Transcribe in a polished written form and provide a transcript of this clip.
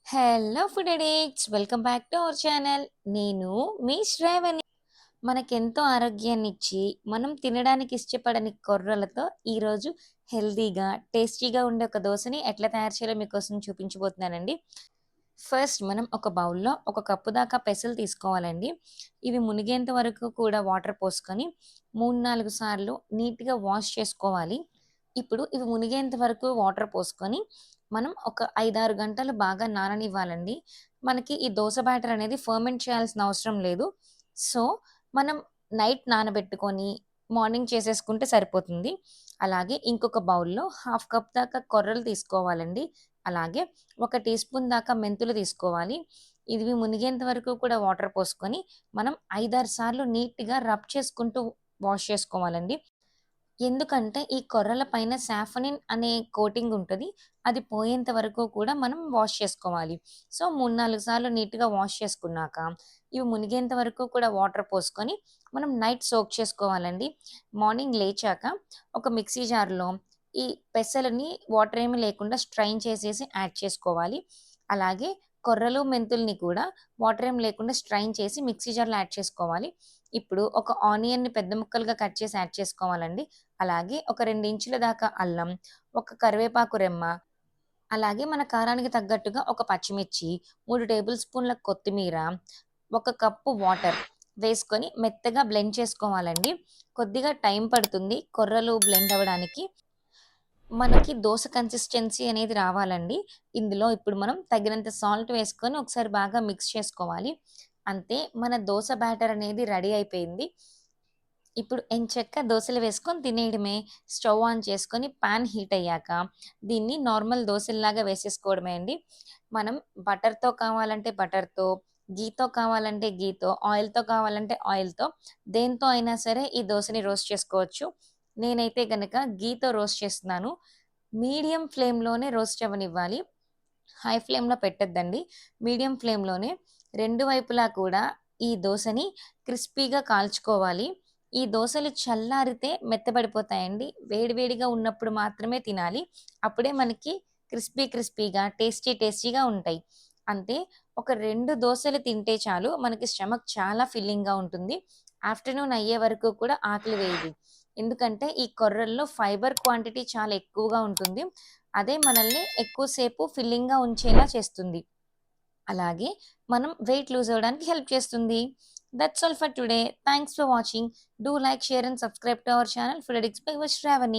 Hello food addicts welcome back to our channel. నేను మీ శ్రావణి. మనకెంతో ఆరోగ్యాన్నిచ్చి మనం తినడానికి ఇష్టపడని కొర్రలతో ఈరోజు హెల్తీగా టేస్టీగా ఉండే ఒక దోశని ఎట్లా తయారు చేయాలో మీకోసం చూపించబోతున్నానండి. ఫస్ట్ మనం ఒక బౌల్లో ఒక కప్పు దాకా పెసలు తీసుకోవాలండి. ఇవి మునిగేంత వరకు కూడా వాటర్ పోసుకొని 3-4 సార్లు నీట్‌గా వాష్ చేసుకోవాలి. ఇప్పుడు ఇవి మునిగేంత వరకు వాటర్ పోసుకొని మనం ఒక 5, 6 గంటలు బాగా నాననివ్వాలండి. మనకి ఈ దోస బ్యాటర్ అనేది ఫర్మెంట్ చేయాల్సిన అవసరం లేదు. సో, మనం నైట్ నానబెట్టుకొని మార్నింగ్ చేసేసుకుంటే సరిపోతుంది. అలాగే ఇంకొక బౌల్‌లో హాఫ్ కప్ దాకా కొర్రలు తీసుకోవాలండి. అలాగే ఒక టీ స్పూన్ దాకా మెంతులు తీసుకోవాలి. ఇవి మునిగేంత వరకు కూడా వాటర్ పోసుకొని మనం 5, 6 సార్లు నీట్‌గా రబ్ చేసుకుంటూ వాష్ చేసుకోవాలండి. ఎందుకంటే ఈ కొర్రల పైన సాఫ్రనిన్ అనే కోటింగ్ ఉంటది. అది పోయేంత వరకు కూడా మనం వాష్ చేసుకోవాలి. సో, 3, 4 సార్లు నీట్‌గా వాష్ చేసుకున్నాక, ఇవి మునిగేంత వరకు కూడా వాటర్ పోసుకొని మనం నైట్ సోక్ చేసుకోవాలండి. మార్నింగ్ లేచాక ఒక మిక్సీ జార్‌లో ఈ పెసలని వాటర్ ఏమి లేకుండా స్ట్రైన్ చేసేసి యాడ్ చేసుకోవాలి. అలాగే కొర్రలు, మెంతుల్ని కూడా వాటర్ ఏమి లేకుండా స్ట్రైన్ చేసి మిక్సీ జార్‌లో యాడ్ చేసుకోవాలి. ఇప్పుడు ఒక ఆనియన్‌ని పెద్ద ముక్కలుగా కట్ చేసి యాడ్ చేసుకోవాలండి. అలాగే ఒక 2 ఇంచుల దాకా అల్లం, ఒక కరివేపాకు రెమ్మ, అలాగే మన కారానికి తగ్గట్టుగా ఒక పచ్చిమిర్చి, 3 టేబుల్ స్పూన్ల కొత్తిమీర, ఒక కప్పు వాటర్ వేసుకొని మెత్తగా బ్లెండ్ చేసుకోవాలండి. కొద్దిగా టైం పడుతుంది కొర్రలు బ్లెండ్ అవ్వడానికి. మనకి దోస కన్సిస్టెన్సీ అనేది రావాలండి. ఇందులో ఇప్పుడు మనం తగినంత సాల్ట్ వేసుకొని ఒకసారి బాగా మిక్స్ చేసుకోవాలి. అంతే మన దోస బ్యాటర్ అనేది రెడీ అయిపోయింది. ఇప్పుడు ఎంచక్కా దోసలు వేసుకొని తినేయడమే. స్టవ్ ఆన్ చేసుకొని పాన్ హీట్ అయ్యాక దీన్ని నార్మల్ దోసల్లాగా వేసేసుకోవడమే అండి. మనం బటర్‌తో కావాలంటే బటర్‌తో, ఘీతో కావాలంటే ఘీతో, ఆయిల్‌తో కావాలంటే ఆయిల్‌తో దేనితో అయినా సరే ఈ దోసని రోస్ట్ చేసుకోవచ్చు. నేనైతే గనక ఘీతో రోస్ట్ చేస్తున్నాను. మీడియం ఫ్లేమ్‌లోనే రోస్ట్ అవ్వనివ్వాలి. హై ఫ్లేమ్‌లో పెట్టొద్దండి. మీడియం ఫ్లేమ్‌లోనే 2 వైపులా కూడా ఈ దోసని క్రిస్పీగా కాల్చుకోవాలి. ఈ దోసలు చల్లారితే మెత్తబడిపోతాయండి. వేడి వేడిగా ఉన్నప్పుడు మాత్రమే తినాలి. అప్పుడే మనకి క్రిస్పీగా, టేస్టీగా ఉంటాయి. అంతే ఒక 2 దోసలు తింటే చాలు మనకి స్టమక్ చాలా ఫిల్లింగ్‌గా ఉంటుంది. ఆఫ్టర్‌నూన్ అయ్యే వరకు కూడా ఆకలి వేయదు. ఎందుకంటే ఈ కొర్రల్లో ఫైబర్ క్వాంటిటీ చాలా ఎక్కువగా ఉంటుంది. అదే మనల్ని ఎక్కువ సేపు ఫిల్లింగ్‌గా ఉంచేలా చేస్తుంది. అలాగే మనం వెయిట్ లూజ్ అవ్వడానికి హెల్ప్ చేస్తుంది. That's all for today. Thanks for watching. Do like, share and subscribe to our channel food addicts by Shravani.